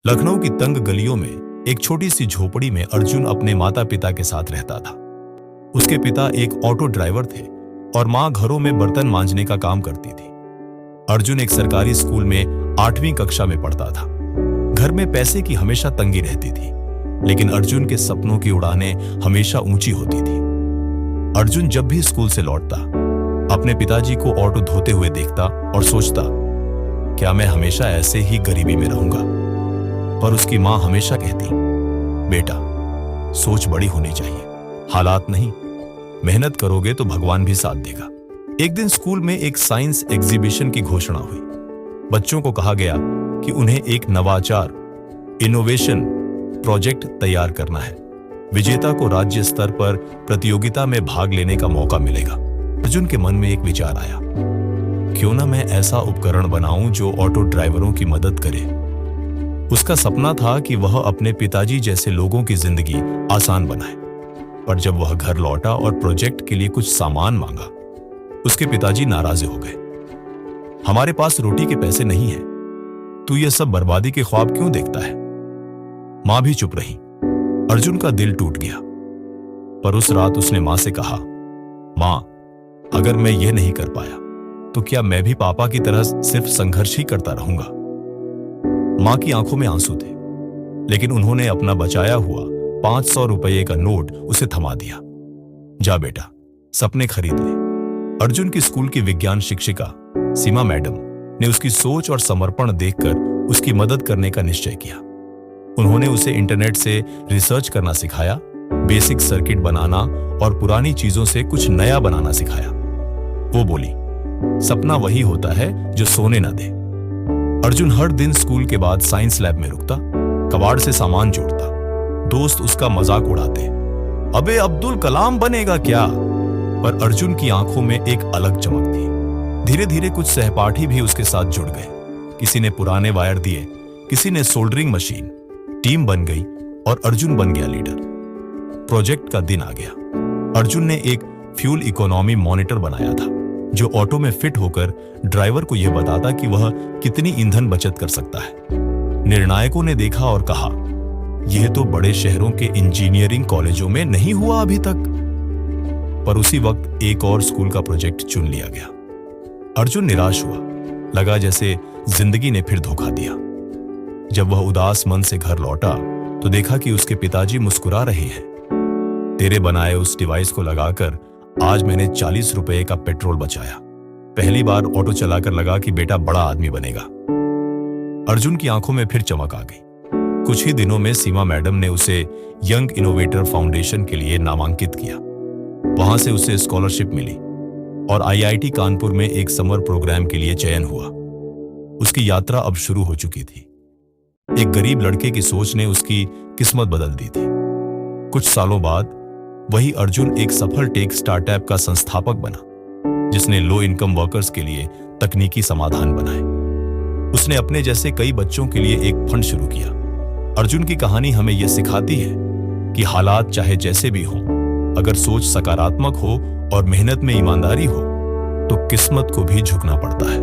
लखनऊ की तंग गलियों में एक छोटी सी झोपड़ी में अर्जुन अपने माता पिता के साथ रहता था। उसके पिता एक ऑटो ड्राइवर थे और मां घरों में बर्तन मांजने का काम करती थी। अर्जुन एक सरकारी स्कूल में 8वीं कक्षा में पढ़ता था। घर में पैसे की हमेशा तंगी रहती थी, लेकिन अर्जुन के सपनों की उड़ानें हमेशा ऊंची होती थी। अर्जुन जब भी स्कूल से लौटता, अपने पिताजी को ऑटो धोते हुए देखता और सोचता, क्या मैं हमेशा ऐसे ही गरीबी में रहूंगा? पर उसकी मां हमेशा कहती, बेटा, सोच बड़ी होनी चाहिए, हालात नहीं, मेहनत करोगे तो भगवान भी साथ देगा। एक दिन स्कूल में एक साइंस एग्जीबिशन की घोषणा हुई। बच्चों को कहा गया कि उन्हें एक नवाचार इनोवेशन प्रोजेक्ट तैयार करना है। विजेता को राज्य स्तर पर प्रतियोगिता में भाग लेने का मौका मिलेगा। अर्जुन के मन में एक विचार आया, क्यों ना मैं ऐसा उपकरण बनाऊं जो ऑटो ड्राइवरों की मदद करे। उसका सपना था कि वह अपने पिताजी जैसे लोगों की जिंदगी आसान बनाए। पर जब वह घर लौटा और प्रोजेक्ट के लिए कुछ सामान मांगा, उसके पिताजी नाराज हो गए। हमारे पास रोटी के पैसे नहीं हैं, तू यह सब बर्बादी के ख्वाब क्यों देखता है? मां भी चुप रही। अर्जुन का दिल टूट गया। पर उस रात उसने मां से कहा, मां, अगर मैं यह नहीं कर पाया तो क्या मैं भी पापा की तरह सिर्फ संघर्ष ही करता रहूंगा? मां की आंखों में आंसू थे, लेकिन उन्होंने अपना बचाया हुआ 500 रुपये का नोट उसे थमा दिया। जा बेटा, सपने खरीद ले। अर्जुन की स्कूल की विज्ञान शिक्षिका सीमा मैडम ने उसकी सोच और समर्पण देखकर उसकी मदद करने का निश्चय किया। उन्होंने उसे इंटरनेट से रिसर्च करना सिखाया, बेसिक सर्किट बनाना और पुरानी चीजों से कुछ नया बनाना सिखाया। वो बोली, सपना वही होता है जो सोने न दे। अर्जुन हर दिन स्कूल के बाद साइंस लैब में रुकता, कबाड़ से सामान जोड़ता। दोस्त उसका मजाक उड़ाते, अबे अब्दुल कलाम बनेगा क्या? पर अर्जुन की आंखों में एक अलग चमक थी। धीरे धीरे कुछ सहपाठी भी उसके साथ जुड़ गए। किसी ने पुराने वायर दिए, किसी ने सोल्डरिंग मशीन। टीम बन गई और अर्जुन बन गया लीडर। प्रोजेक्ट का दिन आ गया। अर्जुन ने एक फ्यूल इकोनॉमी मॉनिटर बनाया था, जो ऑटो में फिट होकर ड्राइवर को यह बताता कि वह कितनी ईंधन बचत कर सकता है। निर्णायकों ने देखा और कहा, यह तो बड़े शहरों के इंजीनियरिंग कॉलेजों में नहीं हुआ अभी तक। पर उसी वक्त एक और स्कूल का प्रोजेक्ट चुन लिया गया। अर्जुन निराश हुआ, लगा जैसे जिंदगी ने फिर धोखा दिया। जब वह उदास मन से घर लौटा तो देखा कि उसके पिताजी मुस्कुरा रहे हैं। तेरे बनाए उस डिवाइस को लगाकर आज मैंने 40 रुपए का पेट्रोल बचाया। पहली बार ऑटो चलाकर लगा कि बेटा बड़ा आदमी बनेगा। अर्जुन की आंखों में फिर चमक आ गई। कुछ ही दिनों में सीमा मैडम ने उसे यंग इनोवेटर फाउंडेशन के लिए नामांकित किया। वहां से उसे स्कॉलरशिप मिली और आईआईटी कानपुर में एक समर प्रोग्राम के लिए चयन हुआ। उसकी यात्रा अब शुरू हो चुकी थी। एक गरीब लड़के की सोच ने उसकी किस्मत बदल दी थी। कुछ सालों बाद वही अर्जुन एक सफल टेक स्टार्टअप का संस्थापक बना, जिसने लो इनकम वर्कर्स के लिए तकनीकी समाधान बनाए। उसने अपने जैसे कई बच्चों के लिए एक फंड शुरू किया। अर्जुन की कहानी हमें यह सिखाती है कि हालात चाहे जैसे भी हों, अगर सोच सकारात्मक हो और मेहनत में ईमानदारी हो, तो किस्मत को भी झुकना पड़ता है।